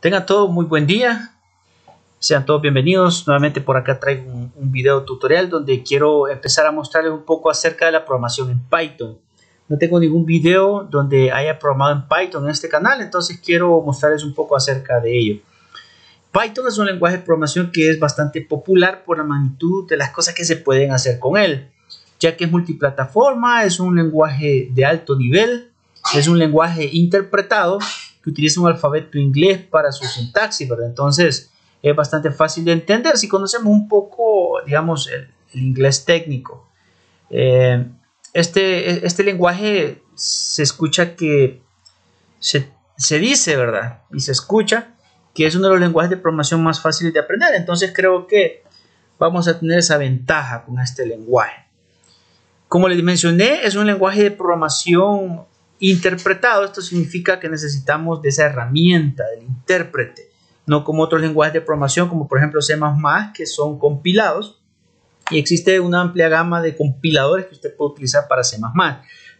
Tengan todos muy buen día. Sean todos bienvenidos. Nuevamente por acá traigo un video tutorial donde quiero empezar a mostrarles un poco acerca de la programación en Python. No tengo ningún video donde haya programado en Python en este canal, entonces quiero mostrarles un poco acerca de ello. Python es un lenguaje de programación que es bastante popular por la magnitud de las cosas que se pueden hacer con él, ya que es multiplataforma, es un lenguaje de alto nivel, es un lenguaje interpretado que utiliza un alfabeto inglés para su sintaxis, ¿verdad? Entonces es bastante fácil de entender si conocemos un poco, digamos, el inglés técnico. Este lenguaje se escucha que se dice, ¿verdad? Y se escucha que es uno de los lenguajes de programación más fáciles de aprender. Entonces creo que vamos a tener esa ventaja con este lenguaje. Como les mencioné, es un lenguaje de programación interpretado. Esto significa que necesitamos de esa herramienta, del intérprete, no como otros lenguajes de programación, como por ejemplo C++, que son compilados. Y existe una amplia gama de compiladores que usted puede utilizar para C++.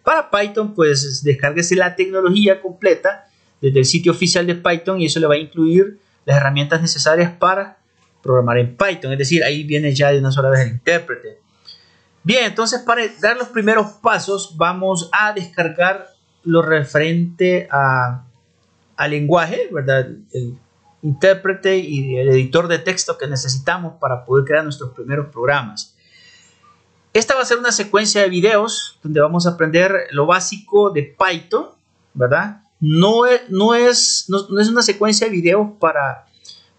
Para Python, pues descárguese la tecnología completa desde el sitio oficial de Python y eso le va a incluir las herramientas necesarias para programar en Python. Es decir, ahí viene ya de una sola vez el intérprete. Bien, entonces para dar los primeros pasos vamos a descargar lo referente al lenguaje, ¿verdad? El intérprete y el editor de texto que necesitamos para poder crear nuestros primeros programas. Esta va a ser una secuencia de videos donde vamos a aprender lo básico de Python, ¿verdad? No es una secuencia de videos para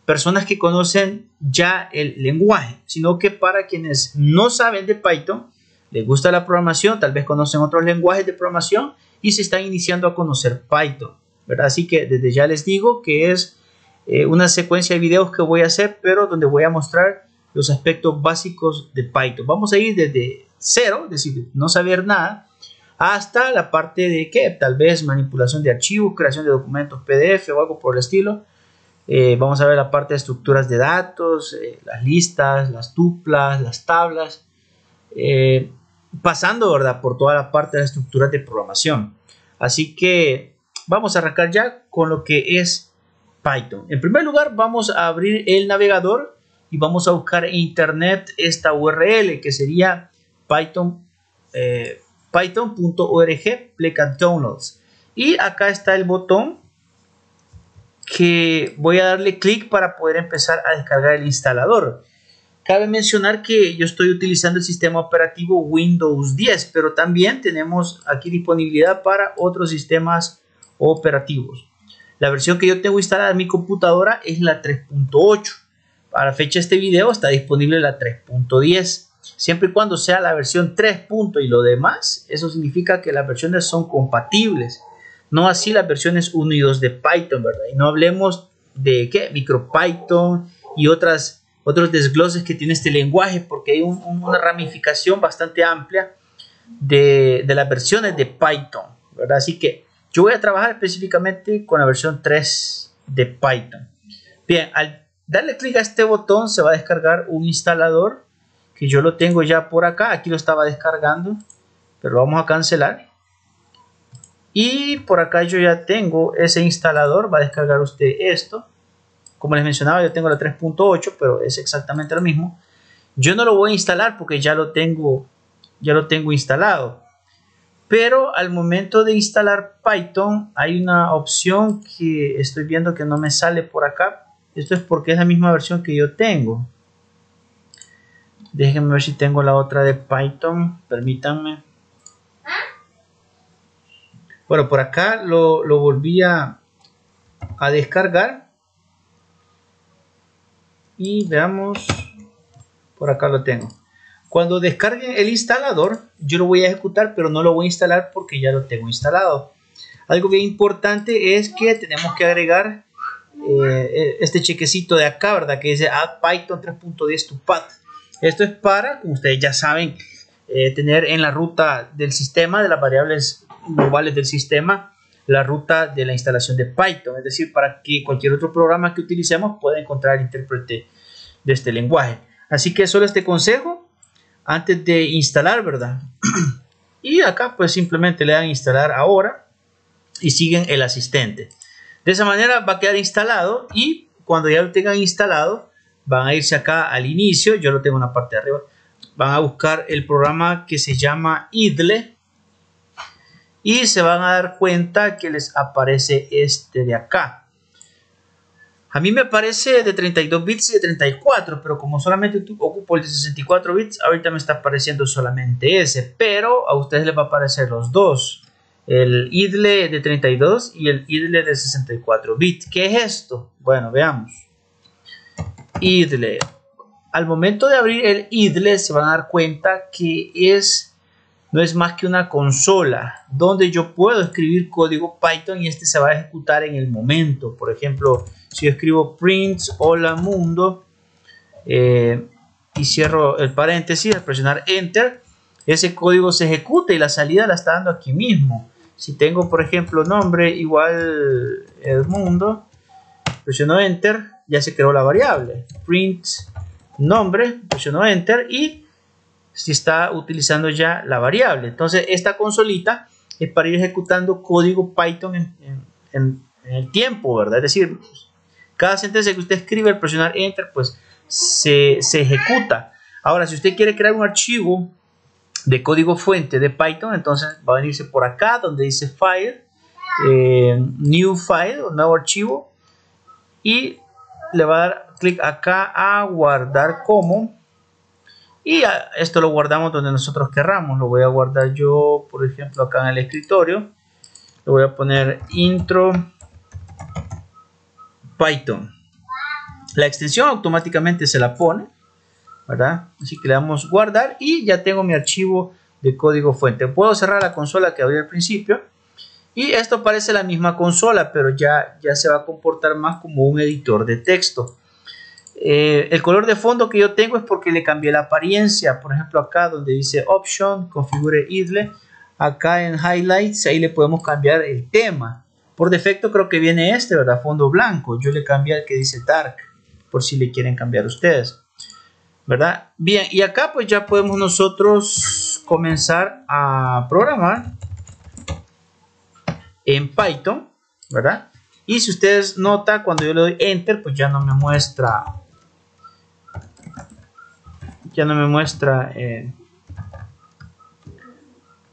personas que conocen ya el lenguaje, sino que para quienes no saben de Python, les gusta la programación, tal vez conocen otros lenguajes de programación y se están iniciando a conocer Python, ¿verdad? Así que desde ya les digo que es una secuencia de videos que voy a hacer, pero donde voy a mostrar los aspectos básicos de Python. Vamos a ir desde cero, es decir, no saber nada, hasta la parte de que tal vez manipulación de archivos, creación de documentos PDF o algo por el estilo. Vamos a ver la parte de estructuras de datos, las listas, las tuplas, las tablas, pasando, ¿verdad?, por toda la parte de las estructuras de programación. Así que vamos a arrancar ya con lo que es Python. En primer lugar, vamos a abrir el navegador y vamos a buscar en internet esta URL que sería python.org click and downloads. Y acá está el botón que voy a darle clic para poder empezar a descargar el instalador. Cabe mencionar que yo estoy utilizando el sistema operativo Windows 10, pero también tenemos aquí disponibilidad para otros sistemas operativos. La versión que yo tengo instalada en mi computadora es la 3.8. Para la fecha de este video está disponible la 3.10. Siempre y cuando sea la versión 3. Y lo demás, eso significa que las versiones son compatibles. No así las versiones 1 y 2 de Python, ¿verdad? Y no hablemos de ¿qué? MicroPython y otros desgloses que tiene este lenguaje, porque hay una ramificación bastante amplia de las versiones de Python, ¿verdad? Así que yo voy a trabajar específicamente con la versión 3 de Python. Bien, al darle clic a este botón se va a descargar un instalador que yo lo tengo ya por acá. Aquí lo estaba descargando, pero vamos a cancelar. Y por acá yo ya tengo ese instalador. Va a descargar usted esto. Como les mencionaba, yo tengo la 3.8, pero es exactamente lo mismo. Yo no lo voy a instalar porque ya lo tengo instalado. Pero al momento de instalar Python hay una opción que estoy viendo que no me sale por acá. Esto es porque es la misma versión que yo tengo. Déjenme ver si tengo la otra de Python. Permítanme. Bueno, por acá lo volví a descargar. Y veamos. Por acá lo tengo. Cuando descarguen el instalador, yo lo voy a ejecutar, pero no lo voy a instalar porque ya lo tengo instalado. Algo bien importante es que tenemos que agregar este chequecito de acá, ¿verdad? Que dice Add Python 3.10 to Path. Esto es para, como ustedes ya saben, tener en la ruta del sistema, de las variables globales del sistema, la ruta de la instalación de Python. Es decir, para que cualquier otro programa que utilicemos pueda encontrar el intérprete de este lenguaje. Así que solo este consejo antes de instalar, ¿verdad? Y acá pues simplemente le dan instalar ahora y siguen el asistente. De esa manera va a quedar instalado y cuando ya lo tengan instalado van a irse acá al inicio, yo lo tengo en la parte de arriba, van a buscar el programa que se llama idle y se van a dar cuenta que les aparece este de acá. A mí me aparece de 32 bits y de 34, pero como solamente ocupo el de 64 bits, ahorita me está apareciendo solamente ese, pero a ustedes les va a aparecer los dos, el idle de 32 y el idle de 64 bits. ¿Qué es esto? Bueno, veamos. Idle. Al momento de abrir el idle se van a dar cuenta que no es más que una consola donde yo puedo escribir código Python y este se va a ejecutar en el momento. Por ejemplo, si yo escribo print hola mundo y cierro el paréntesis al presionar enter, ese código se ejecuta y la salida la está dando aquí mismo. Si tengo, por ejemplo, nombre igual el mundo, presiono enter, ya se creó la variable print nombre, presiono enter y si está utilizando ya la variable. Entonces esta consolita es para ir ejecutando código Python en el tiempo, ¿verdad? Es decir, cada sentencia que usted escribe al presionar enter pues se ejecuta. Ahora, si usted quiere crear un archivo de código fuente de Python, entonces va a venirse por acá donde dice file, new file o nuevo archivo y le va a dar clic acá a guardar como. Y esto lo guardamos donde nosotros querramos. Lo voy a guardar yo, por ejemplo, acá en el escritorio. Le voy a poner intro Python. La extensión automáticamente se la pone, ¿verdad? Así que le damos guardar y ya tengo mi archivo de código fuente. Puedo cerrar la consola que abrí al principio. Y esto parece la misma consola, pero ya se va a comportar más como un editor de texto. El color de fondo que yo tengo es porque le cambié la apariencia. Por ejemplo, acá donde dice Option, configure idle, acá en Highlights, ahí le podemos cambiar el tema. Por defecto creo que viene este, ¿verdad? Fondo blanco. Yo le cambié el que dice Dark, por si le quieren cambiar ustedes, ¿verdad? Bien, y acá pues ya podemos nosotros comenzar a programar en Python, ¿verdad? Y si ustedes notan, cuando yo le doy Enter, pues ya no me muestra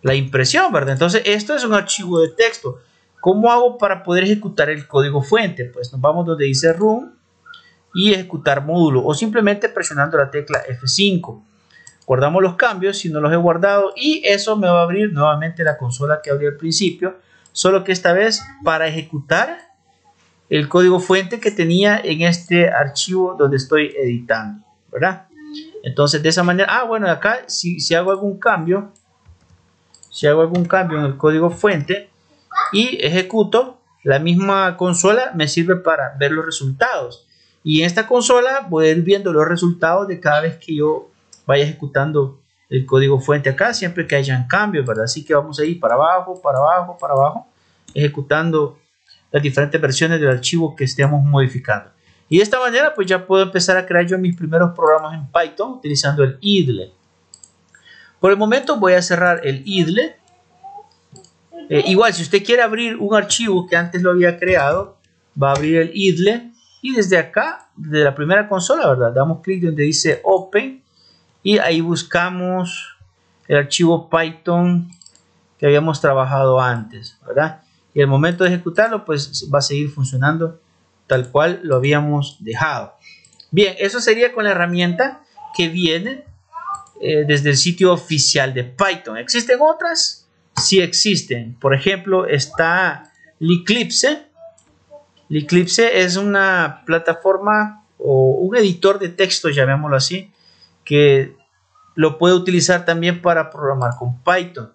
la impresión, ¿verdad? Entonces esto es un archivo de texto. ¿Cómo hago para poder ejecutar el código fuente? Pues nos vamos donde dice Run y ejecutar módulo o simplemente presionando la tecla F5. Guardamos los cambios si no los he guardado y eso me va a abrir nuevamente la consola que abrí al principio, solo que esta vez para ejecutar el código fuente que tenía en este archivo donde estoy editando, ¿verdad? Entonces de esa manera, bueno, acá si hago algún cambio, en el código fuente y ejecuto, la misma consola me sirve para ver los resultados. Y en esta consola voy a ir viendo los resultados de cada vez que yo vaya ejecutando el código fuente acá, siempre que hayan cambios, ¿verdad? Así que vamos a ir para abajo, para abajo, para abajo, ejecutando las diferentes versiones del archivo que estemos modificando. Y de esta manera pues ya puedo empezar a crear yo mis primeros programas en Python utilizando el idle. Por el momento voy a cerrar el idle. Igual si usted quiere abrir un archivo que antes lo había creado, va a abrir el idle y desde acá, desde la primera consola, ¿verdad? Damos clic donde dice Open y ahí buscamos el archivo Python que habíamos trabajado antes, ¿verdad? Y al momento de ejecutarlo pues va a seguir funcionando tal cual lo habíamos dejado. Bien, eso sería con la herramienta que viene desde el sitio oficial de Python. ¿Existen otras? Sí existen. Por ejemplo, está Eclipse. Eclipse es una plataforma o un editor de texto, llamémoslo así, que lo puede utilizar también para programar con Python.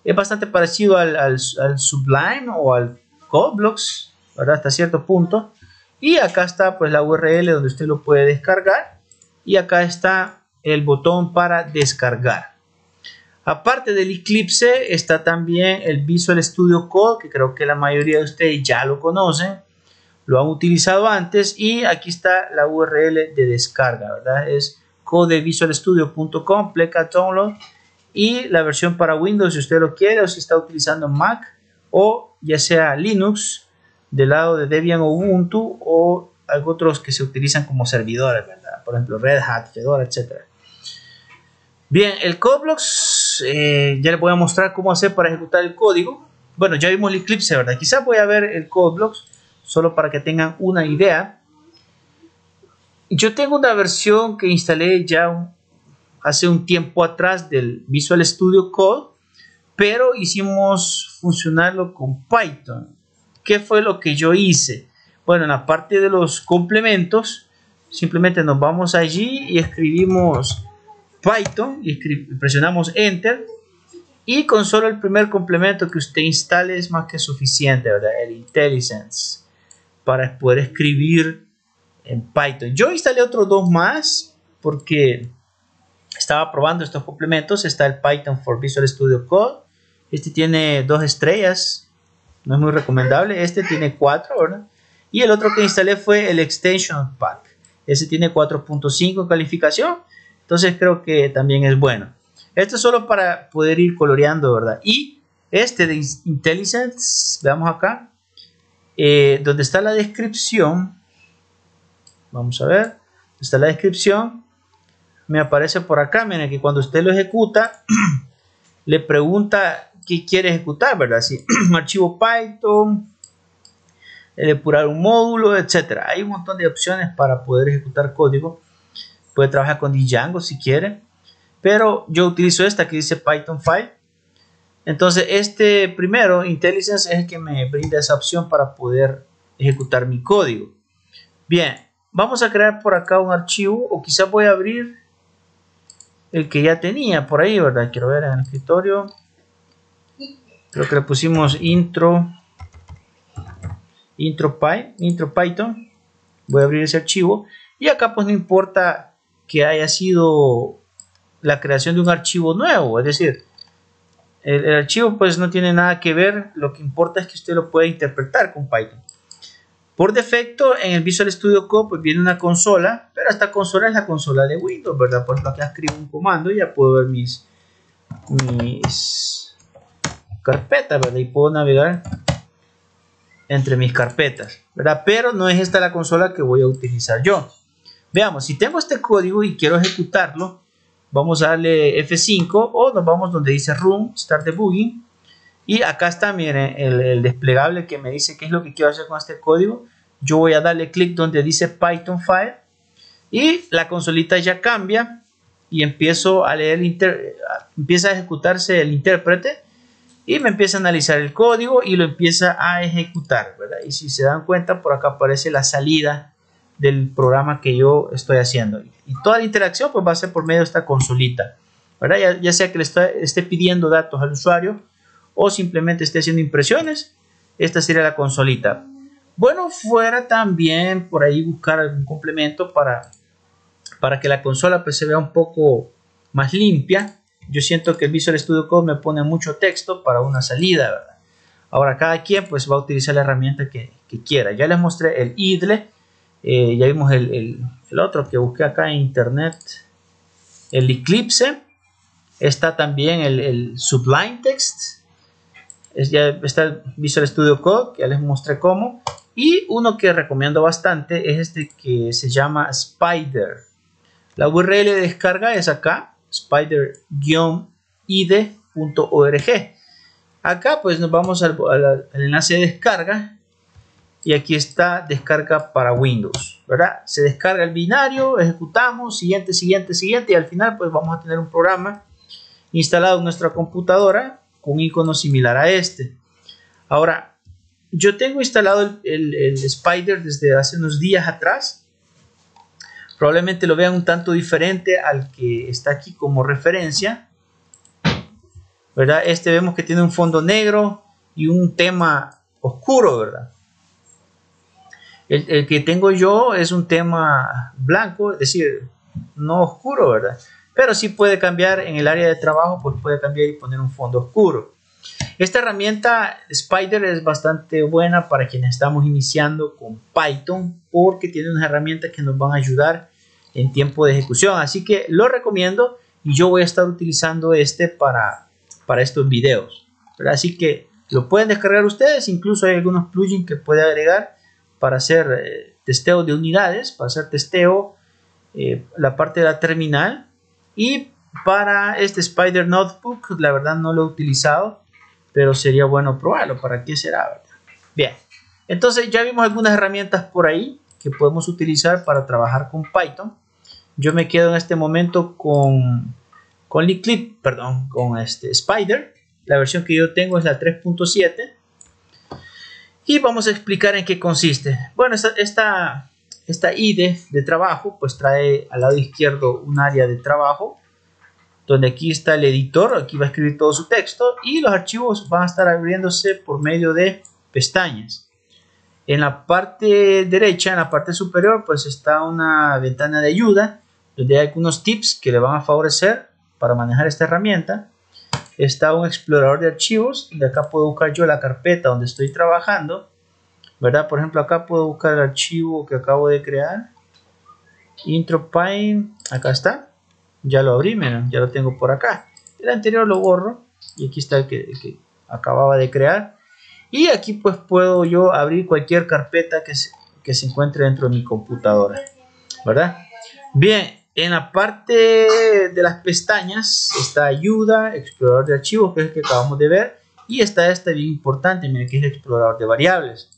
Es bastante parecido al Sublime o al Codeblox, ¿verdad? Hasta cierto punto. Y acá está pues la URL donde usted lo puede descargar. Y acá está el botón para descargar. Aparte del Eclipse está también el Visual Studio Code, que creo que la mayoría de ustedes ya lo conocen, lo han utilizado antes. Y aquí está la URL de descarga, ¿verdad? Es codevisualstudio.com, pleca download. Y la versión para Windows si usted lo quiere o si está utilizando Mac o ya sea Linux, del lado de Debian o Ubuntu, o otros que se utilizan como servidores, ¿verdad? Por ejemplo, Red Hat, Fedora, etc. Bien, el CodeBlocks, ya les voy a mostrar cómo hacer para ejecutar el código. Bueno, ya vimos el Eclipse, ¿verdad? Quizás voy a ver el CodeBlocks solo para que tengan una idea. Yo tengo una versión que instalé ya hace un tiempo atrás del Visual Studio Code, pero hicimos funcionarlo con Python. ¿Qué fue lo que yo hice? Bueno, en la parte de los complementos, simplemente nos vamos allí y escribimos Python y presionamos Enter, y con solo el primer complemento que usted instale es más que suficiente, ¿verdad? El IntelliSense, para poder escribir en Python. Yo instalé otros dos más porque estaba probando estos complementos. Está el Python for Visual Studio Code. Este tiene 2 estrellas, no es muy recomendable. Este tiene 4, ¿verdad? Y el otro que instalé fue el Extension Pack. Ese tiene 4.5 calificación, entonces creo que también es bueno. Esto es solo para poder ir coloreando, ¿verdad? Y este de IntelliSense, veamos acá, donde está la descripción. Vamos a ver, está la descripción. Me aparece por acá, miren que cuando usted lo ejecuta, le pregunta qué quiere ejecutar, ¿verdad? Si un archivo Python, depurar un módulo, etcétera. Hay un montón de opciones para poder ejecutar código. Puede trabajar con Django si quiere, pero yo utilizo esta que dice Python File. Entonces este primero, IntelliSense, es el que me brinda esa opción para poder ejecutar mi código. Bien, vamos a crear por acá un archivo, o quizás voy a abrir el que ya tenía por ahí, ¿verdad? Quiero ver en el escritorio. Creo que le pusimos intro Python. Voy a abrir ese archivo, y acá pues no importa que haya sido la creación de un archivo nuevo, es decir, el archivo pues no tiene nada que ver. Lo que importa es que usted lo pueda interpretar con Python. Por defecto en el Visual Studio Code pues viene una consola, pero esta consola es la consola de Windows, ¿verdad? Por ejemplo, acá escribo un comando y ya puedo ver mis carpetas, ¿verdad? Y puedo navegar entre mis carpetas, ¿verdad? Pero no es esta la consola que voy a utilizar yo. Veamos, si tengo este código y quiero ejecutarlo, vamos a darle F5 o nos vamos donde dice Run, Start Debugging. Y acá está, miren, el desplegable que me dice qué es lo que quiero hacer con este código. Yo voy a darle clic donde dice Python File y la consolita ya cambia y empiezo a leer empieza a ejecutarse el intérprete y me empieza a analizar el código y lo empieza a ejecutar, ¿verdad? Y si se dan cuenta, por acá aparece la salida del programa que yo estoy haciendo. Y toda la interacción pues va a ser por medio de esta consolita, ¿verdad? Ya sea que le esté pidiendo datos al usuario o simplemente esté haciendo impresiones, esta sería la consolita. Bueno, fuera también por ahí buscar algún complemento para que la consola pues se vea un poco más limpia. Yo siento que el Visual Studio Code me pone mucho texto para una salida, ¿verdad? Ahora cada quien pues va a utilizar la herramienta que quiera. Ya les mostré el idle, ya vimos el otro que busqué acá en internet, el Eclipse. Está también el Sublime Text, ya está el Visual Studio Code, que ya les mostré cómo. Y uno que recomiendo bastante es este que se llama Spyder. La URL de descarga es acá, spider-ide.org. Acá pues nos vamos al enlace de descarga y aquí está descarga para Windows, ¿verdad? Se descarga el binario, ejecutamos, siguiente y al final pues vamos a tener un programa instalado en nuestra computadora con un icono similar a este. Ahora, yo tengo instalado el Spyder desde hace unos días atrás. Probablemente lo vean un tanto diferente al que está aquí como referencia, ¿verdad? Este vemos que tiene un fondo negro y un tema oscuro, ¿verdad? El que tengo yo es un tema blanco, es decir, no oscuro, ¿verdad? Pero sí puede cambiar en el área de trabajo, pues puede cambiar y poner un fondo oscuro. Esta herramienta Spyder es bastante buena para quienes estamos iniciando con Python, porque tiene unas herramientas que nos van a ayudar en tiempo de ejecución. Así que lo recomiendo y yo voy a estar utilizando este para estos videos, ¿verdad? Así que Lo pueden descargar ustedes, incluso hay algunos plugins que puede agregar para hacer testeo de unidades, para hacer testeo la parte de la terminal. Y para este Spider Notebook, la verdad no lo he utilizado, pero sería bueno probarlo. ¿Para qué será, verdad? Bien, entonces ya vimos algunas herramientas por ahí que podemos utilizar para trabajar con Python. Yo me quedo en este momento con Spider. La versión que yo tengo es la 3.7. Y vamos a explicar en qué consiste. Bueno, esta IDE de trabajo pues trae al lado izquierdo un área de trabajo, donde aquí está el editor, aquí va a escribir todo su texto y los archivos van a estar abriéndose por medio de pestañas. En la parte derecha, en la parte superior, pues está una ventana de ayuda, donde hay algunos tips que le van a favorecer para manejar esta herramienta. Está un explorador de archivos, de acá puedo buscar yo la carpeta donde estoy trabajando, ¿verdad? Por ejemplo, acá puedo buscar el archivo que acabo de crear, intro.py, acá está, ya lo abrí, miren, ya lo tengo por acá. El anterior lo borro y aquí está el que acababa de crear. Y aquí pues puedo yo abrir cualquier carpeta que se encuentre dentro de mi computadora, ¿verdad? Bien. En la parte de las pestañas está ayuda, explorador de archivos, que es el que acabamos de ver, y está este bien importante, miren, que es el explorador de variables.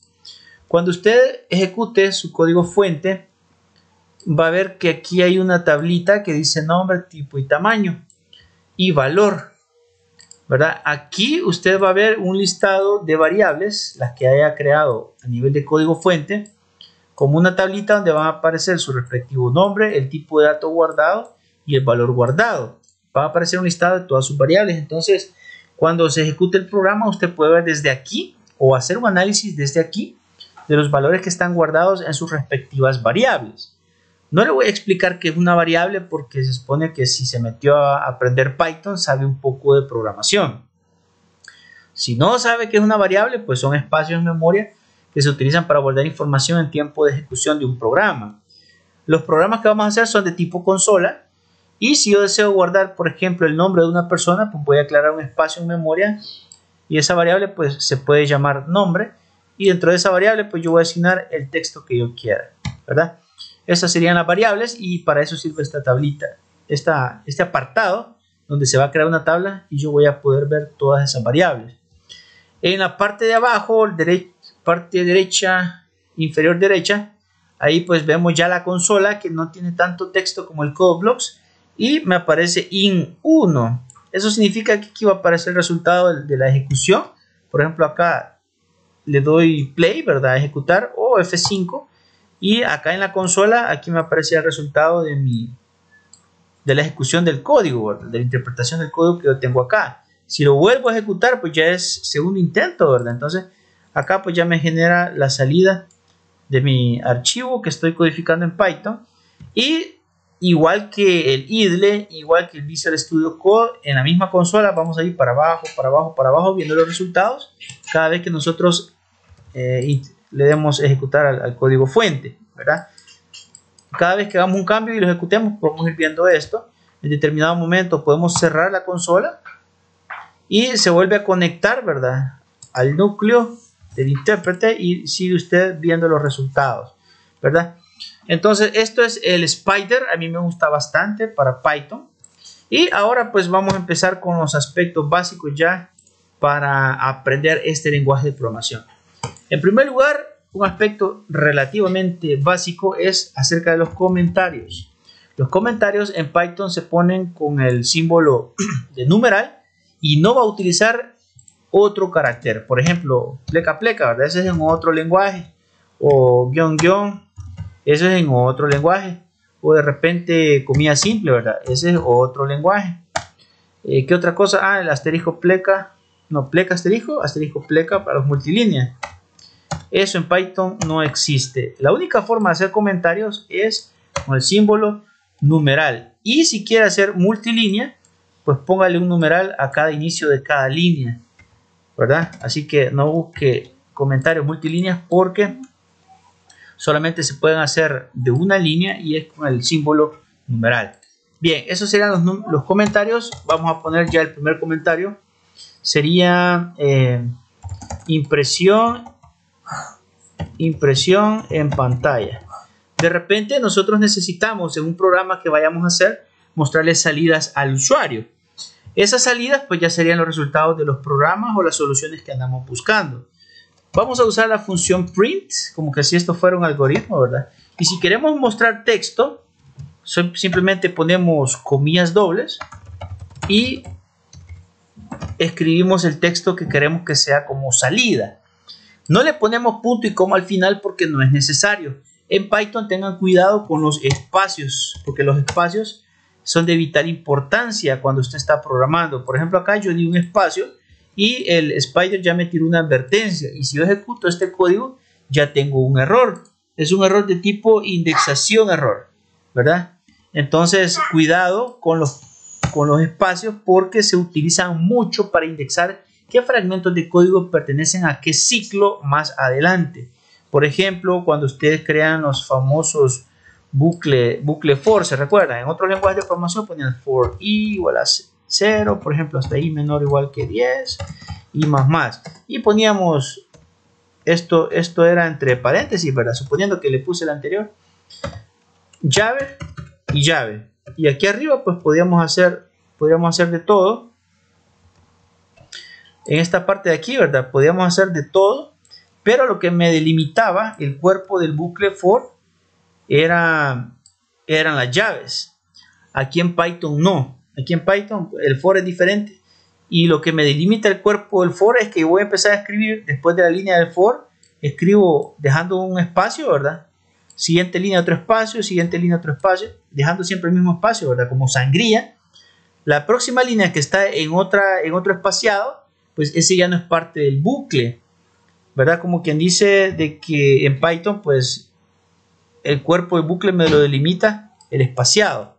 Cuando usted ejecute su código fuente, va a ver que aquí hay una tablita que dice nombre, tipo y tamaño y valor, ¿verdad? Aquí usted va a ver un listado de variables, las que haya creado a nivel de código fuente, como una tablita donde van a aparecer su respectivo nombre, el tipo de dato guardado y el valor guardado. Va a aparecer un listado de todas sus variables. Entonces, cuando se ejecute el programa, usted puede ver desde aquí o hacer un análisis desde aquí de los valores que están guardados en sus respectivas variables. No le voy a explicar qué es una variable porque se supone que si se metió a aprender Python sabe un poco de programación. Si no sabe qué es una variable, pues son espacios en memoria que se utilizan para guardar información en tiempo de ejecución de un programa. Los programas que vamos a hacer son de tipo consola y si yo deseo guardar, por ejemplo, el nombre de una persona, pues voy a aclarar un espacio en memoria y esa variable pues se puede llamar nombre y dentro de esa variable pues yo voy a asignar el texto que yo quiera, ¿verdad? Esas serían las variables y para eso sirve esta tablita, este apartado donde se va a crear una tabla y yo voy a poder ver todas esas variables. En la parte de abajo, parte derecha, inferior derecha, ahí pues vemos ya la consola que no tiene tanto texto como el code blocks y me aparece in1. Eso significa que aquí va a aparecer el resultado de la ejecución. Por ejemplo, acá le doy play, ¿verdad? Ejecutar o F5 y acá en la consola aquí me aparece el resultado de la ejecución del código, ¿verdad? De la interpretación del código que yo tengo acá. Si lo vuelvo a ejecutar, pues ya es segundo intento, ¿verdad? Entonces, acá pues ya me genera la salida de mi archivo que estoy codificando en Python. Y igual que el idle, igual que el Visual Studio Code, en la misma consola vamos a ir para abajo, para abajo, para abajo, viendo los resultados cada vez que nosotros le demos ejecutar al código fuente, ¿verdad? Cada vez que hagamos un cambio y lo ejecutemos, podemos ir viendo esto. En determinado momento podemos cerrar la consola y se vuelve a conectar, ¿verdad?, al núcleo del intérprete y sigue usted viendo los resultados, ¿verdad? Entonces esto es el Spider, a mí me gusta bastante para Python. Y ahora pues vamos a empezar con los aspectos básicos ya para aprender este lenguaje de programación. En primer lugar, un aspecto relativamente básico es acerca de los comentarios. Los comentarios en Python se ponen con el símbolo de numeral y no va a utilizar otro carácter. Por ejemplo, pleca pleca, ¿verdad? Ese es en otro lenguaje. O guión guión, eso es en otro lenguaje. O de repente comida simple, ¿verdad? Ese es otro lenguaje. ¿Qué otra cosa? Ah, el asterisco pleca. No, pleca asterisco, asterisco pleca para los multilíneas. Eso en Python no existe. La única forma de hacer comentarios es con el símbolo numeral. Y si quiere hacer multilínea, pues póngale un numeral a cada inicio de cada línea, ¿verdad? Así que no busque comentarios multilíneas porque solamente se pueden hacer de una línea y es con el símbolo numeral. Bien, esos serían los comentarios. Vamos a poner ya el primer comentario. Sería impresión en pantalla. De repente nosotros necesitamos en un programa que vayamos a hacer mostrarle salidas al usuario. Esas salidas pues ya serían los resultados de los programas o las soluciones que andamos buscando. Vamos a usar la función print, como que si esto fuera un algoritmo, ¿verdad? Y si queremos mostrar texto, simplemente ponemos comillas dobles y escribimos el texto que queremos que sea como salida. No le ponemos punto y coma al final porque no es necesario. En Python tengan cuidado con los espacios, porque los espacios son de vital importancia cuando usted está programando. Por ejemplo, acá yo di un espacio y el Spider ya me tiró una advertencia. Y si yo ejecuto este código, ya tengo un error. Es un error de tipo indexación error, ¿verdad? Entonces, cuidado con los espacios porque se utilizan mucho para indexar qué fragmentos de código pertenecen a qué ciclo más adelante. Por ejemplo, cuando ustedes crean los famosos bucle for, ¿se recuerdan? En otros lenguajes de programación ponían for i igual a 0, por ejemplo, hasta i menor o igual que 10 y más. Y poníamos esto era entre paréntesis, ¿verdad? Suponiendo que le puse el anterior, llave y llave. Y aquí arriba pues podríamos hacer de todo. En esta parte de aquí, ¿verdad? Podríamos hacer de todo, pero lo que me delimitaba el cuerpo del bucle for eran las llaves. Aquí en Python no. Aquí en Python el for es diferente. Y lo que me delimita el cuerpo del for es que voy a empezar a escribir después de la línea del for. Escribo dejando un espacio, ¿verdad? Siguiente línea otro espacio, siguiente línea otro espacio. Dejando siempre el mismo espacio, ¿verdad? Como sangría. La próxima línea que está en otro espaciado, pues ese ya no es parte del bucle, ¿verdad? Como quien dice de que en Python, pues el cuerpo del bucle me lo delimita el espaciado.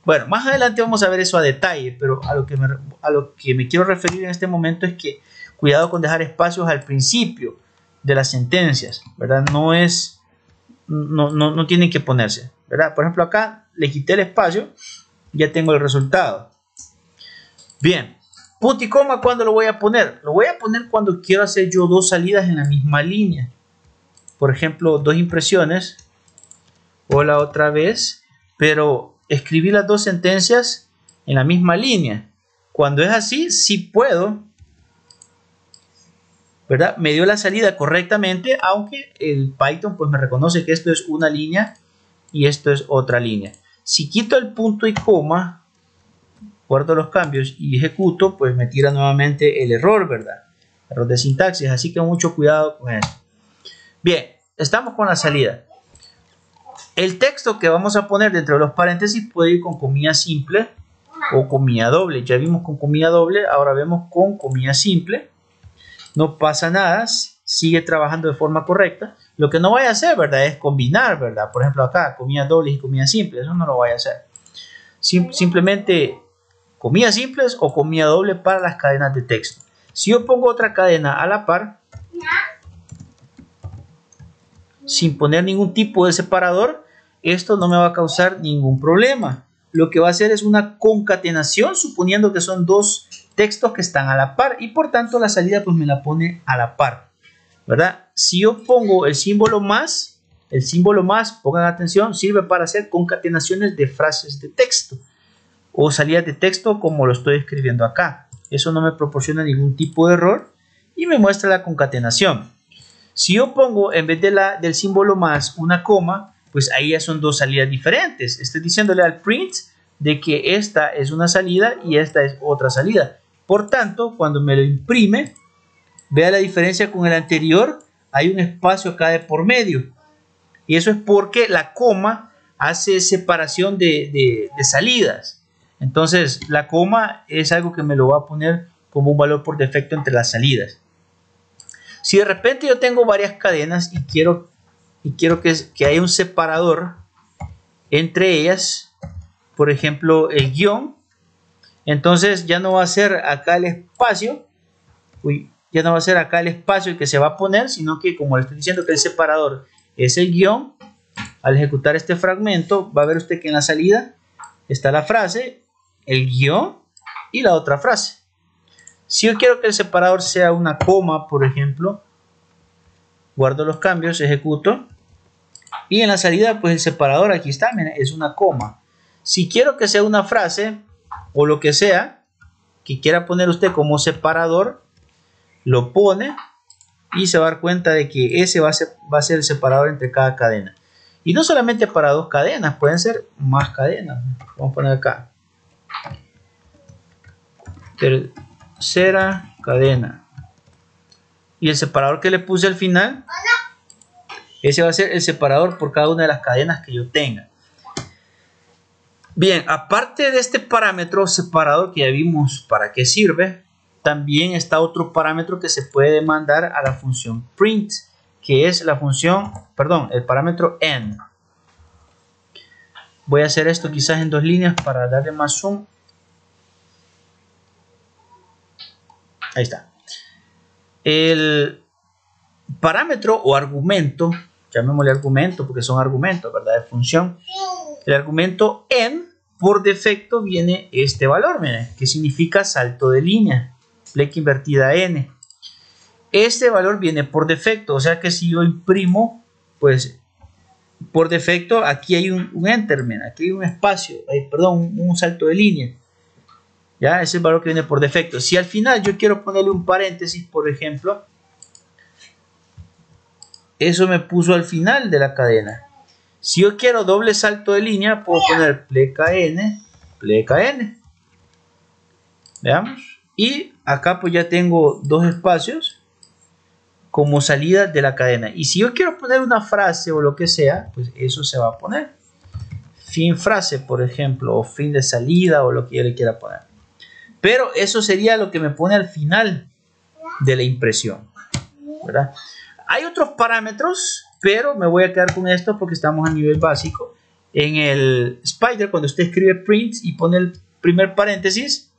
Bueno, más adelante vamos a ver eso a detalle, pero a lo que me quiero referir en este momento es que cuidado con dejar espacios al principio de las sentencias, ¿verdad? No tienen que ponerse, ¿verdad? Por ejemplo, acá le quité el espacio, ya tengo el resultado. Bien, punto y coma, ¿cuándo lo voy a poner? Lo voy a poner cuando quiero hacer yo dos salidas en la misma línea. Por ejemplo, dos impresiones. Hola otra vez, pero escribí las dos sentencias en la misma línea. Cuando es así, sí puedo, ¿verdad? Me dio la salida correctamente, aunque el Python pues me reconoce que esto es una línea y esto es otra línea. Si quito el punto y coma, guardo los cambios y ejecuto, pues me tira nuevamente el error, ¿verdad? Error de sintaxis, así que mucho cuidado con eso. Bien, estamos con la salida. El texto que vamos a poner dentro de los paréntesis puede ir con comilla simple o comilla doble. Ya vimos con comilla doble, ahora vemos con comilla simple. No pasa nada, sigue trabajando de forma correcta. Lo que no vaya a hacer, ¿verdad? Es combinar, ¿verdad? Por ejemplo acá, comillas dobles y comillas simples, eso no lo vaya a hacer. Simplemente comillas simples o comilla doble para las cadenas de texto. Si yo pongo otra cadena a la par, sin poner ningún tipo de separador, esto no me va a causar ningún problema. Lo que va a hacer es una concatenación, suponiendo que son dos textos que están a la par y por tanto la salida pues me la pone a la par, ¿verdad? Si yo pongo el símbolo más, pongan atención, sirve para hacer concatenaciones de frases de texto o salidas de texto como lo estoy escribiendo acá. Eso no me proporciona ningún tipo de error y me muestra la concatenación. Si yo pongo en vez del símbolo más una coma, pues ahí ya son dos salidas diferentes. Estoy diciéndole al print de que esta es una salida y esta es otra salida. Por tanto, cuando me lo imprime, vea la diferencia con el anterior, hay un espacio acá de por medio. Y eso es porque la coma hace separación de salidas. Entonces, la coma es algo que me lo va a poner como un valor por defecto entre las salidas. Si de repente yo tengo varias cadenas y quiero que haya un separador entre ellas, por ejemplo el guión, entonces ya no va a ser acá el espacio, ya no va a ser acá el espacio el que se va a poner, sino que como le estoy diciendo que el separador es el guión, al ejecutar este fragmento va a ver usted que en la salida está la frase, el guión y la otra frase. Si yo quiero que el separador sea una coma, por ejemplo, guardo los cambios, ejecuto. Y en la salida, pues el separador aquí está, miren, es una coma. Si quiero que sea una frase o lo que sea que quiera poner usted como separador, lo pone y se va a dar cuenta de que ese va a ser el separador entre cada cadena. Y no solamente para dos cadenas, pueden ser más cadenas. Vamos a poner acá. Tercera cadena. Y el separador que le puse al final, ese va a ser el separador por cada una de las cadenas que yo tenga. Bien, aparte de este parámetro separador que ya vimos para qué sirve, también está otro parámetro que se puede mandar a la función print, que es la función, perdón, el parámetro n. Voy a hacer esto quizás en 2 líneas para darle más zoom. Ahí está. El parámetro o argumento, llamémosle argumento porque son argumentos, ¿verdad? De función. El argumento n, por defecto viene este valor, miren, que significa salto de línea, pleca invertida n. Este valor viene por defecto, o sea que si yo imprimo, pues por defecto aquí hay un enter, miren, aquí hay un espacio, perdón, un salto de línea. Ya, ese es el valor que viene por defecto. Si al final yo quiero ponerle un paréntesis, por ejemplo, eso me puso al final de la cadena. Si yo quiero doble salto de línea, puedo poner pleca n. Veamos. Y acá pues ya tengo dos espacios como salida de la cadena. Y si yo quiero poner una frase o lo que sea, pues eso se va a poner. Fin frase, por ejemplo, o fin de salida o lo que yo le quiera poner. Pero eso sería lo que me pone al final de la impresión, ¿verdad? Hay otros parámetros, pero me voy a quedar con esto porque estamos a nivel básico. En el Spider, cuando usted escribe print y pone el primer paréntesis,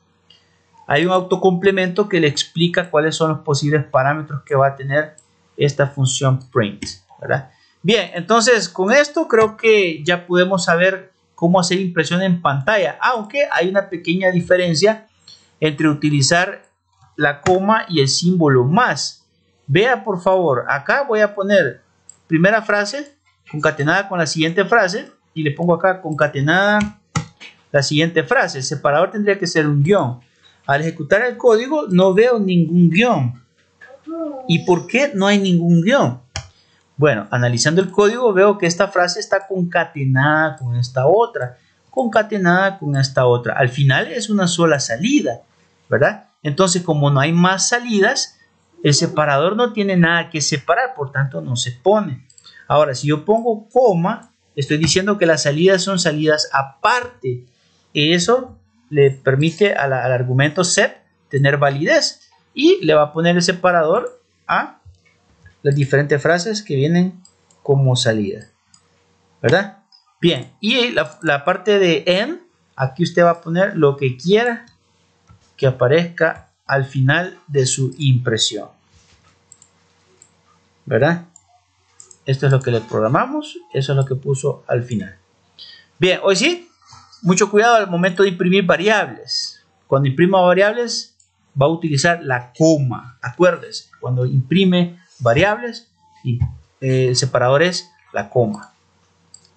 hay un autocomplemento que le explica cuáles son los posibles parámetros que va a tener esta función print, ¿verdad? Bien, entonces con esto creo que ya podemos saber cómo hacer impresión en pantalla, aunque hay una pequeña diferencia entre utilizar la coma y el símbolo más. Vea por favor, acá voy a poner primera frase concatenada con la siguiente frase y le pongo acá concatenada la siguiente frase. El separador tendría que ser un guión. Al ejecutar el código no veo ningún guión. ¿Y por qué no hay ningún guión? Bueno, analizando el código veo que esta frase está concatenada con esta otra, concatenada con esta otra. Al final es una sola salida, ¿verdad? Entonces, como no hay más salidas, el separador no tiene nada que separar, por tanto no se pone. Ahora, si yo pongo coma, estoy diciendo que las salidas son salidas aparte. Eso le permite al argumento set tener validez y le va a poner el separador a las diferentes frases que vienen como salida, ¿verdad? Bien, y la parte de en, aquí usted va a poner lo que quiera que aparezca al final de su impresión, ¿verdad? Esto es lo que le programamos, eso es lo que puso al final. Bien, hoy sí, mucho cuidado al momento de imprimir variables. Cuando imprima variables va a utilizar la coma, acuérdese, cuando imprime variables y el separador es la coma,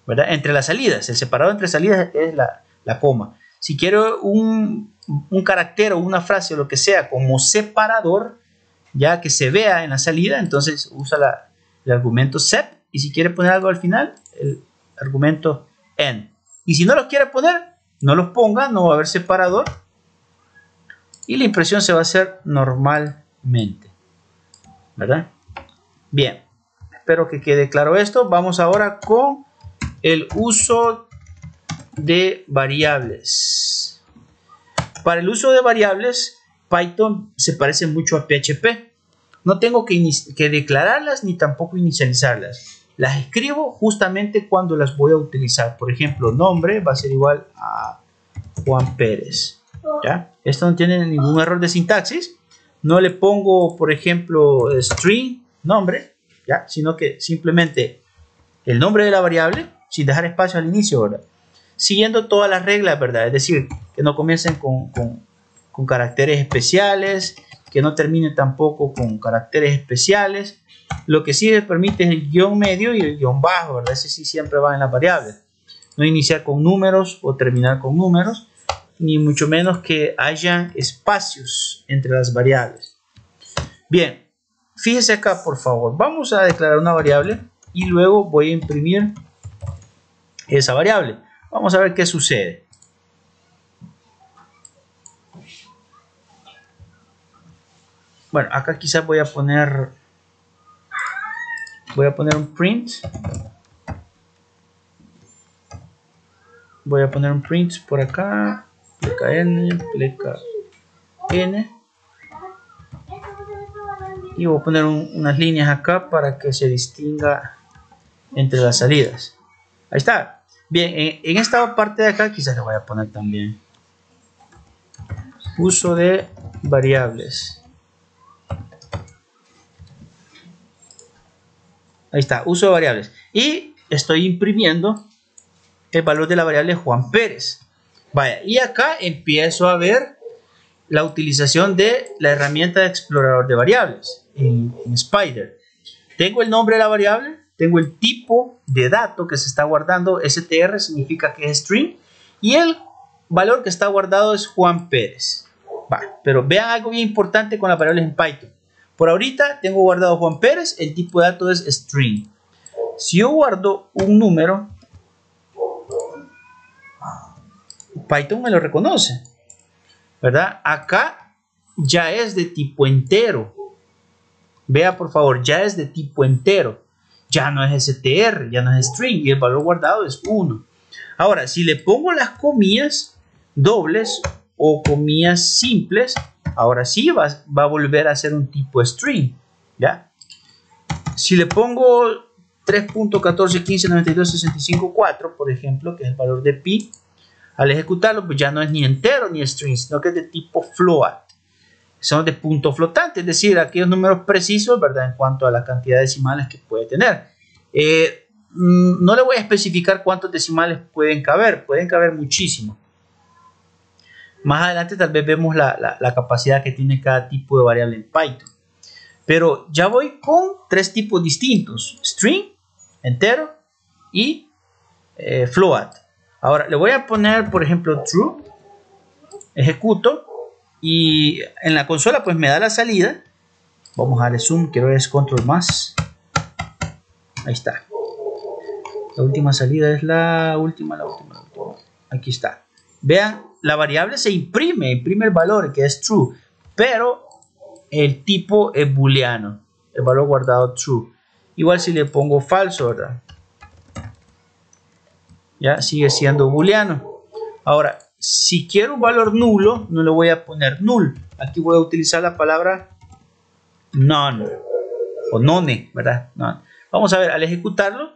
¿verdad? Entre las salidas, el separador entre salidas es la coma. Si quiero un carácter o una frase o lo que sea como separador, ya que se vea en la salida, entonces usa el argumento set, y si quiere poner algo al final, el argumento n. Y si no los quiere poner, no los ponga, no va a haber separador y la impresión se va a hacer normalmente, ¿verdad? Bien, espero que quede claro esto. Vamos ahora con el uso de variables. Para el uso de variables, Python se parece mucho a PHP. No tengo que declararlas ni tampoco inicializarlas. Las escribo justamente cuando las voy a utilizar. Por ejemplo, nombre va a ser igual a Juan Pérez, ¿ya? Esto no tiene ningún error de sintaxis. No le pongo, por ejemplo, string, nombre, ¿ya? Sino que simplemente el nombre de la variable, sin dejar espacio al inicio, ¿verdad? Siguiendo todas las reglas, ¿verdad? Es decir, que no comiencen con caracteres especiales, que no termine tampoco con caracteres especiales. Lo que sí les permite es el guión medio y el guión bajo, ¿verdad? Ese sí siempre va en las variables. No iniciar con números o terminar con números, ni mucho menos que haya espacios entre las variables. Bien, fíjese acá, por favor. Vamos a declarar una variable y luego voy a imprimir esa variable. Vamos a ver qué sucede. Bueno, acá quizás voy a poner un print. Voy a poner un print por acá. Pleca N, pleca N. Y voy a poner unas líneas acá para que se distinga entre las salidas. Ahí está. Bien, en esta parte de acá quizás le voy a poner también uso de variables. Ahí está, uso de variables. Y estoy imprimiendo el valor de la variable Juan Pérez. Vaya, y acá empiezo a ver la utilización de la herramienta de explorador de variables en Spider. Tengo el nombre de la variable, tengo el tipo de dato que se está guardando, str significa que es string, y el valor que está guardado es Juan Pérez. Vale, pero vean algo bien importante con las variables en Python. Por ahorita tengo guardado Juan Pérez, el tipo de dato es string. Si yo guardo un número, Python me lo reconoce, ¿verdad? Acá ya es de tipo entero. Vea por favor, ya es de tipo entero. Ya no es str, ya no es string y el valor guardado es 1. Ahora, si le pongo las comillas dobles o comillas simples, ahora sí va a volver a ser un tipo string, ¿ya? Si le pongo 3.14159265.4, por ejemplo, que es el valor de pi, al ejecutarlo, pues ya no es ni entero ni string, sino que es de tipo float. Son de punto flotante, es decir, aquellos números precisos, ¿verdad? En cuanto a la cantidad de decimales que puede tener. No le voy a especificar cuántos decimales pueden caber muchísimo. Más adelante tal vez vemos la capacidad que tiene cada tipo de variable en Python. Pero ya voy con tres tipos distintos: string, entero y float. Ahora le voy a poner, por ejemplo, true, ejecuto y en la consola pues me da la salida. Vamos a darle zoom, quiero es control más. Ahí está. La última salida es la última. Aquí está. Vean, la variable se imprime el valor que es true, pero el tipo es booleano, el valor guardado true. Igual si le pongo falso, ¿verdad? Ya sigue siendo booleano. Ahora, si quiero un valor nulo, no le voy a poner null. Aquí voy a utilizar la palabra none o none, ¿verdad? None. Vamos a ver, al ejecutarlo,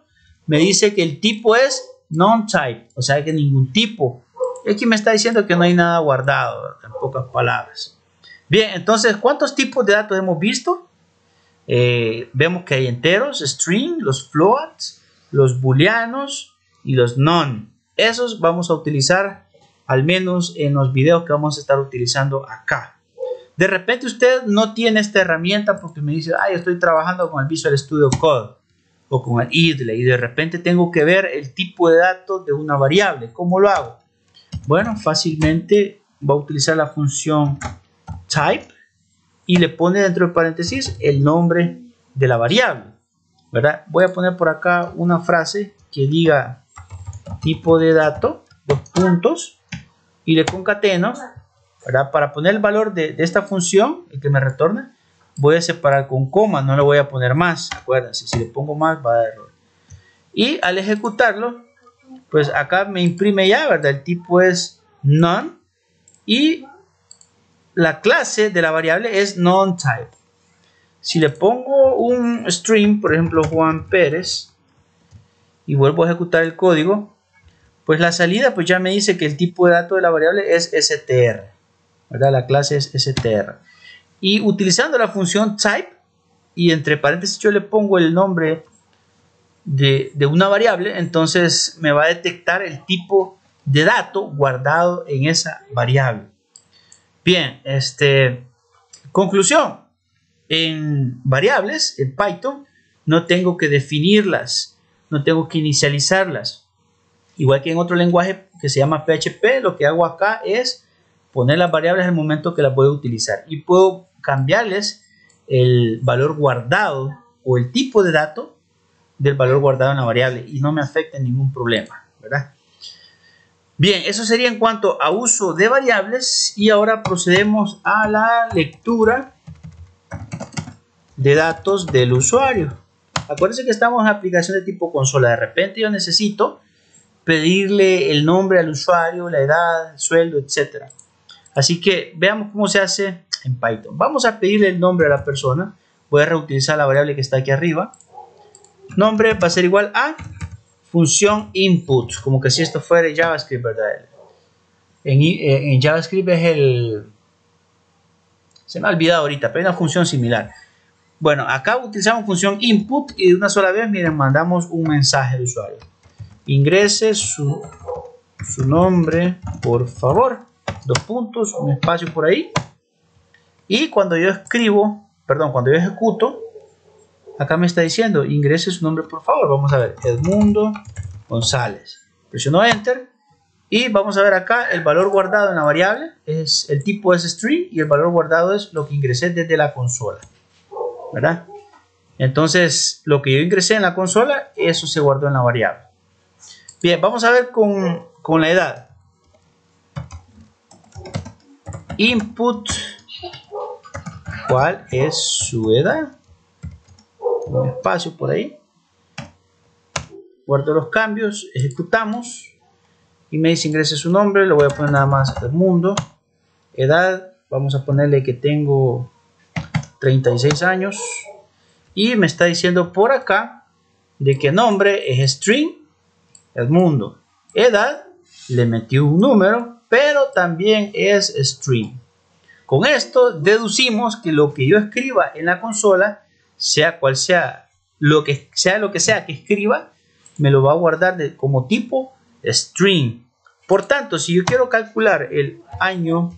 me dice que el tipo es non-type, o sea que ningún tipo. Y aquí me está diciendo que no hay nada guardado, ¿verdad? En pocas palabras. Bien, entonces, ¿cuántos tipos de datos hemos visto? Vemos que hay enteros, string, los floats, los booleanos y los none. Esos vamos a utilizar al menos en los videos que vamos a estar utilizando acá. De repente usted no tiene esta herramienta porque me dice, ay, estoy trabajando con el Visual Studio Code o con el idle y de repente tengo que ver el tipo de datos de una variable. ¿Cómo lo hago? Bueno, fácilmente va a utilizar la función type y le pone dentro de paréntesis el nombre de la variable, ¿verdad? Voy a poner por acá una frase que diga tipo de dato, dos puntos, y le concateno, ¿verdad? Para poner el valor de esta función, el que me retorna, voy a separar con coma, no le voy a poner más, acuérdense, si le pongo más va a dar error. Y al ejecutarlo, pues acá me imprime ya, ¿verdad? El tipo es none y la clase de la variable es non-type. Si le pongo un string, por ejemplo Juan Pérez, y vuelvo a ejecutar el código, pues la salida pues ya me dice que el tipo de dato de la variable es str, ¿verdad? La clase es str. Y utilizando la función type y entre paréntesis yo le pongo el nombre de una variable, entonces me va a detectar el tipo de dato guardado en esa variable. Bien, Conclusión, en variables, en Python, no tengo que definirlas, no tengo que inicializarlas. Igual que en otro lenguaje que se llama PHP, lo que hago acá es poner las variables al momento que las voy a utilizar. Y puedo cambiarles el valor guardado o el tipo de dato del valor guardado en la variable y no me afecta ningún problema, ¿verdad? Bien, eso sería en cuanto a uso de variables y ahora procedemos a la lectura de datos del usuario. Acuérdense que estamos en aplicación de tipo consola. De repente yo necesito pedirle el nombre al usuario, la edad, el sueldo, etc. Así que veamos cómo se hace en Python. Vamos a pedirle el nombre a la persona. Voy a reutilizar la variable que está aquí arriba. Nombre va a ser igual a función input, como que si esto fuera JavaScript, ¿verdad? En JavaScript es el... Se me ha olvidado ahorita, pero hay una función similar. Bueno, acá utilizamos función input y de una sola vez, miren, mandamos un mensaje al usuario. Ingrese su nombre, por favor. 2 puntos, un espacio por ahí. Y cuando yo escribo, perdón, cuando yo ejecuto, acá me está diciendo, ingrese su nombre, por favor. Vamos a ver, Edmundo González. Presiono Enter. Y vamos a ver acá el valor guardado en la variable. El tipo es string y el valor guardado es lo que ingresé desde la consola, ¿verdad? Entonces, lo que yo ingresé en la consola, eso se guardó en la variable. Bien, vamos a ver con la edad. Input. ¿Cuál es su edad? Un espacio por ahí. Guardo los cambios, ejecutamos. Y me dice ingrese su nombre. Le voy a poner nada más Edmundo. Edad, vamos a ponerle que tengo 36 años. Y me está diciendo por acá de que nombre es string, Edmundo. Edad, le metí un número, pero también es string. Con esto deducimos que lo que yo escriba en la consola, sea cual sea, lo que sea que escriba, me lo va a guardar como tipo string. Por tanto, si yo quiero calcular el año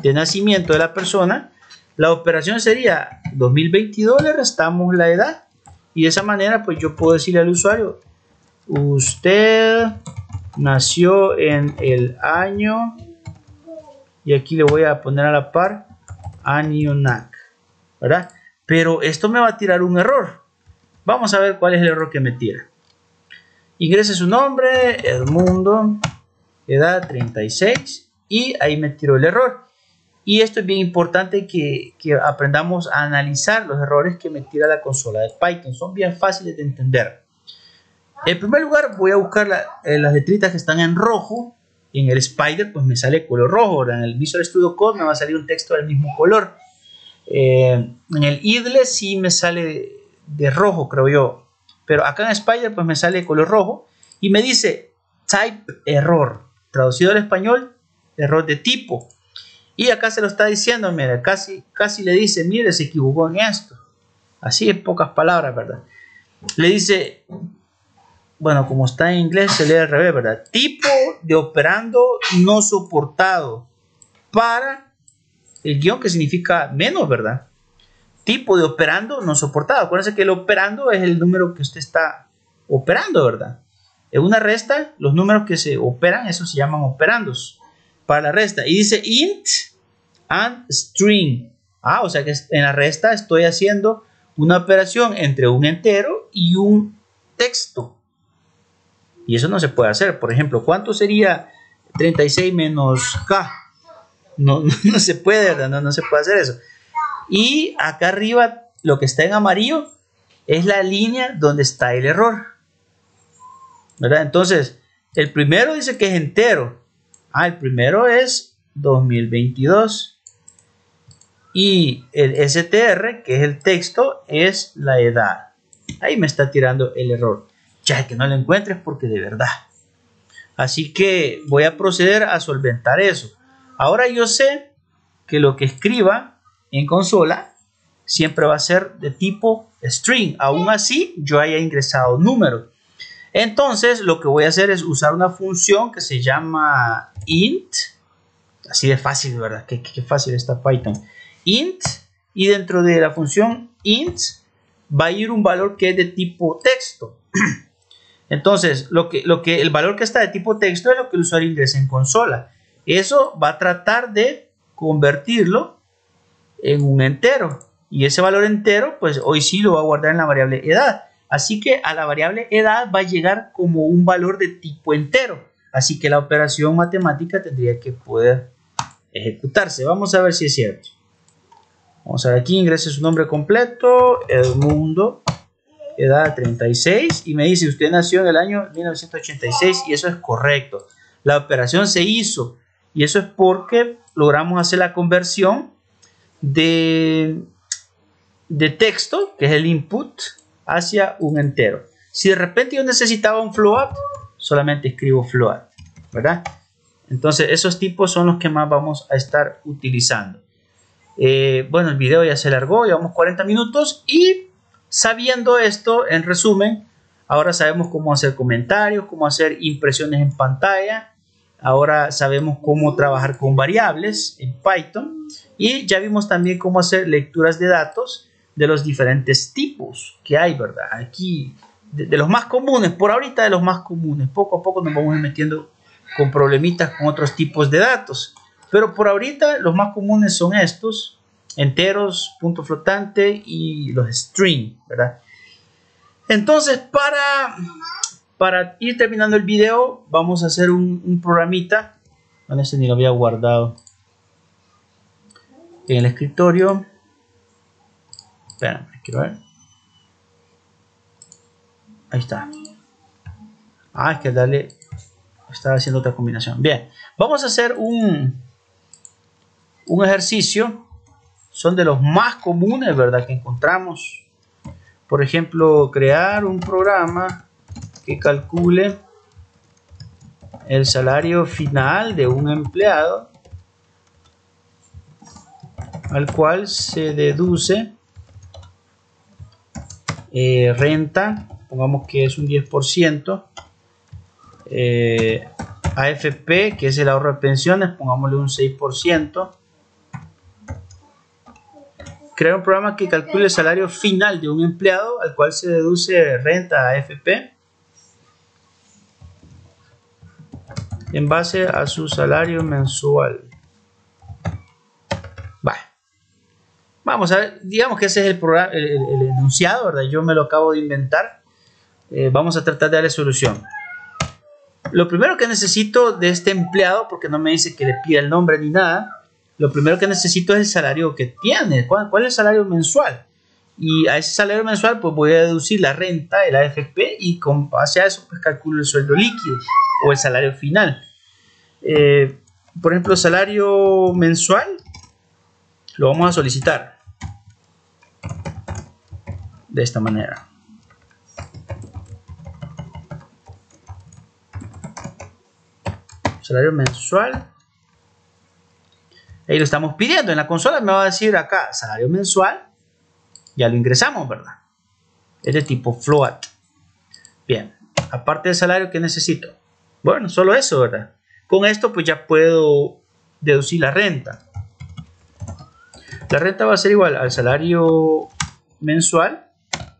de nacimiento de la persona, la operación sería 2022, le restamos la edad y de esa manera pues yo puedo decirle al usuario, usted nació en el año, y aquí le voy a poner a la par año NAC, ¿verdad? Pero esto me va a tirar un error. Vamos a ver cuál es el error que me tira. Ingrese su nombre, Edmundo, edad 36 y ahí me tiró el error. Y esto es bien importante que aprendamos a analizar los errores que me tira la consola de Python. Son bien fáciles de entender. En primer lugar voy a buscar las letritas que están en rojo. En el Spider pues me sale color rojo. Ahora en el Visual Studio Code me va a salir un texto del mismo color. En el IDLE sí me sale de rojo, creo yo. Pero acá en Spider pues me sale color rojo. Y me dice type error. Traducido al español, error de tipo. Y acá se lo está diciendo, mira, casi le dice, mire, se equivocó en esto. Así en pocas palabras, ¿verdad? Le dice, bueno, como está en inglés se lee al revés, ¿verdad? Tipo de operando no soportado para el guión que significa menos, ¿verdad? Tipo de operando no soportado. Acuérdense que el operando es el número que usted está operando, ¿verdad? En una resta, los números que se operan, esos se llaman operandos para la resta. Y dice int and string. O sea que en la resta estoy haciendo una operación entre un entero y un texto. Y eso no se puede hacer. Por ejemplo, ¿cuánto sería 36 menos k? No se puede, ¿verdad? No se puede hacer eso. Y acá arriba, lo que está en amarillo es la línea donde está el error, ¿verdad? Entonces, el primero dice que es entero. El primero es 2022. Y el str, que es el texto, es la edad. Ahí me está tirando el error. Ya que no lo encuentres porque de verdad. Así que voy a proceder a solventar eso. Ahora yo sé que lo que escriba en consola siempre va a ser de tipo string. Aún así yo haya ingresado números. Entonces lo que voy a hacer es usar una función que se llama int Así de fácil, ¿verdad? Qué fácil está Python. Int, y dentro de la función int va a ir un valor que es de tipo texto. Entonces, el valor que está de tipo texto es lo que el usuario ingresa en consola. Eso va a tratar de convertirlo en un entero. Y ese valor entero, pues hoy sí lo va a guardar en la variable edad. Así que a la variable edad va a llegar como un valor de tipo entero. Así que la operación matemática tendría que poder ejecutarse. Vamos a ver si es cierto. Vamos a ver aquí, ingrese su nombre completo, Edmundo, edad 36, y me dice, usted nació en el año 1986, y eso es correcto. La operación se hizo, y eso es porque logramos hacer la conversión de texto, que es el input, hacia un entero. Si de repente yo necesitaba un float, solamente escribo float, ¿verdad? Entonces esos tipos son los que más vamos a estar utilizando. Bueno, el video ya se alargó, llevamos 40 minutos, y sabiendo esto, en resumen, ahora sabemos cómo hacer comentarios, cómo hacer impresiones en pantalla. Ahora sabemos cómo trabajar con variables en Python, y ya vimos también cómo hacer lecturas de datos de los diferentes tipos que hay, ¿verdad? Aquí, de los más comunes, por ahorita de los más comunes. Poco a poco nos vamos metiendo con problemitas con otros tipos de datos. Pero por ahorita los más comunes son estos: enteros, punto flotante y los string, ¿verdad? Entonces, para ir terminando el video, vamos a hacer un programita. Bueno, este ni lo había guardado en el escritorio. Espérame, quiero ver. Ahí está. Ah, es que darle... Estaba haciendo otra combinación. Bien, vamos a hacer un ejercicio. Son de los más comunes, ¿verdad?, que encontramos. Por ejemplo, crear un programa que calcule el salario final de un empleado, al cual se deduce renta, pongamos que es un 10%, AFP, que es el ahorro de pensiones, pongámosle un 6%. Crear un programa que calcule el salario final de un empleado, al cual se deduce renta, AFP, en base a su salario mensual. Vale. Vamos a ver, digamos que ese es el programa, el enunciado, ¿verdad? Yo me lo acabo de inventar. Vamos a tratar de darle solución. Lo primero que necesito de este empleado, porque no me dice que le pida el nombre ni nada, lo primero que necesito es el salario que tiene. ¿Cuál es el salario mensual? Y a ese salario mensual pues voy a deducir la renta, el AFP, y con base a eso pues calculo el sueldo líquido o el salario final. Por ejemplo, el salario mensual lo vamos a solicitar de esta manera. Salario mensual. Ahí lo estamos pidiendo. En la consola me va a decir acá salario mensual. Ya lo ingresamos, ¿verdad? Es de tipo float. Bien. Aparte del salario, ¿qué necesito? Bueno, solo eso, ¿verdad? Con esto pues ya puedo deducir la renta. La renta va a ser igual al salario mensual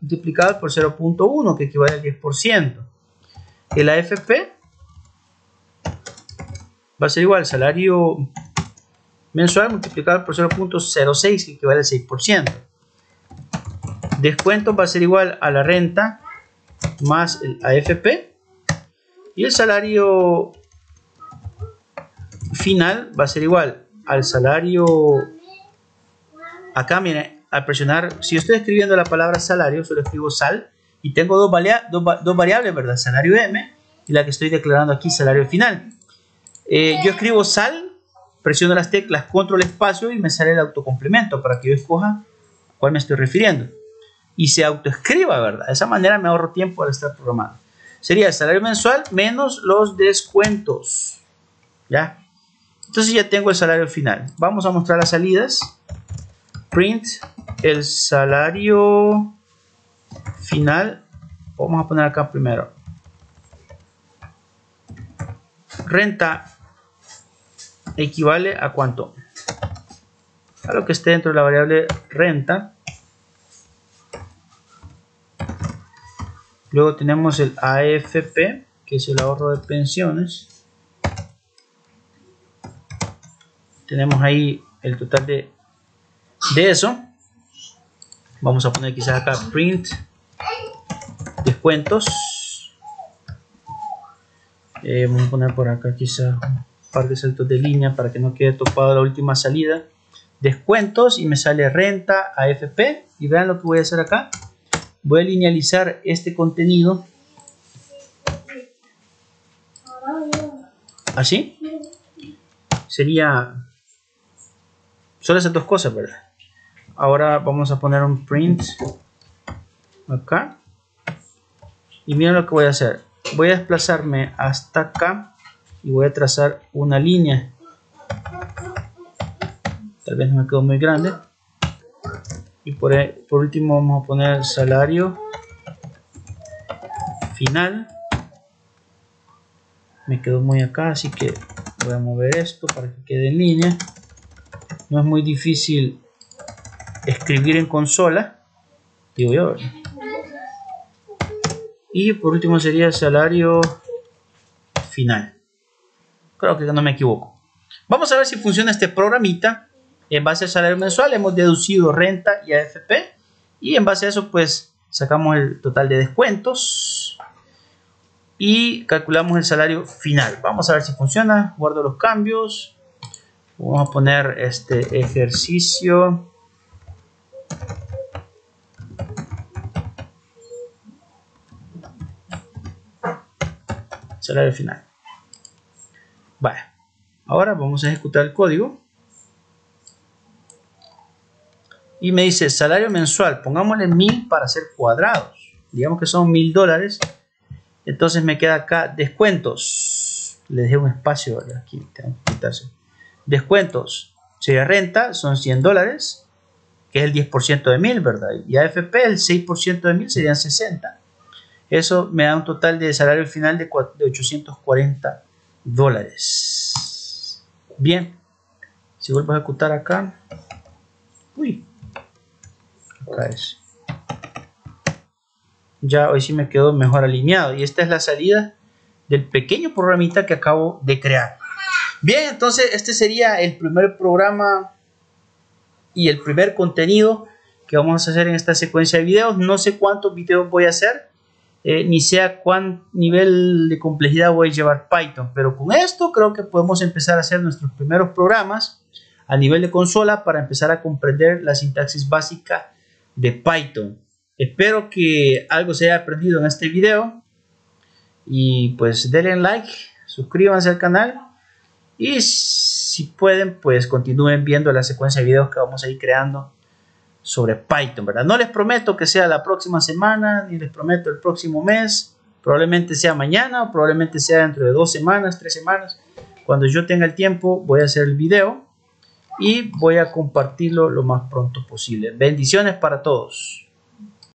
multiplicado por 0.1, que equivale al 10%. El AFP va a ser igual al salario mensual multiplicado por 0.06, que equivale al 6%. Descuento va a ser igual a la renta más el AFP. Y el salario final va a ser igual al salario... Acá, miren, al presionar, si yo estoy escribiendo la palabra salario, solo escribo sal, y tengo dos variables, ¿verdad? Salario M y la que estoy declarando aquí, salario final. Yo escribo sal, presiono las teclas control espacio y me sale el autocomplemento para que yo escoja a cuál me estoy refiriendo. Y se autoescriba, ¿verdad? De esa manera me ahorro tiempo al estar programando. Sería el salario mensual menos los descuentos. ¿Ya? Entonces ya tengo el salario final. Vamos a mostrar las salidas. Print el salario final. Vamos a poner acá primero. Renta equivale a ¿cuánto? A lo que esté dentro de la variable renta. Luego tenemos el AFP, que es el ahorro de pensiones. Tenemos ahí el total de eso. Vamos a poner quizás acá print descuentos. Vamos a poner por acá quizás un par de saltos de línea para que no quede topado la última salida. Descuentos y me sale renta AFP. Y vean lo que voy a hacer acá. Voy a linealizar este contenido así. Sería solo esas dos cosas, ¿verdad? Ahora vamos a poner un print acá. Y miren lo que voy a hacer. Voy a desplazarme hasta acá y voy a trazar una línea. Tal vez no me quedó muy grande. Y por último vamos a poner salario final. Me quedó muy acá, así que voy a mover esto para que quede en línea. No es muy difícil escribir en consola, digo yo. Y por último sería salario final. Creo que no me equivoco. Vamos a ver si funciona este programita. En base al salario mensual hemos deducido renta y AFP. Y en base a eso pues sacamos el total de descuentos. Y calculamos el salario final. Vamos a ver si funciona. Guardo los cambios. Vamos a poner este ejercicio. Salario final. Vale. Ahora vamos a ejecutar el código. Y me dice salario mensual. Pongámosle 1000 para hacer cuadrados. Digamos que son $1000. Entonces me queda acá descuentos. Le dejé un espacio, ¿verdad? Aquí tengo que quitarse. Descuentos. Sería renta, son $100. Que es el 10% de 1000, ¿verdad? Y AFP, el 6% de 1000 serían 60. Eso me da un total de salario final de $840. Bien. Si vuelvo a ejecutar acá. Uy. Acá es. Ya hoy sí me quedó mejor alineado. Y esta es la salida del pequeño programita que acabo de crear. Bien, entonces este sería el primer programa y el primer contenido que vamos a hacer en esta secuencia de videos. No sé cuántos videos voy a hacer, ni sé a cuán nivel de complejidad voy a llevar Python, pero con esto creo que podemos empezar a hacer nuestros primeros programas a nivel de consola para empezar a comprender la sintaxis básica de Python. Espero que algo se haya aprendido en este video y pues denle like, suscríbanse al canal y si pueden pues continúen viendo la secuencia de videos que vamos a ir creando sobre Python, ¿verdad? No les prometo que sea la próxima semana ni les prometo el próximo mes, probablemente sea mañana o probablemente sea dentro de 2 semanas, 3 semanas. Cuando yo tenga el tiempo voy a hacer el video y voy a compartirlo lo más pronto posible. Bendiciones para todos.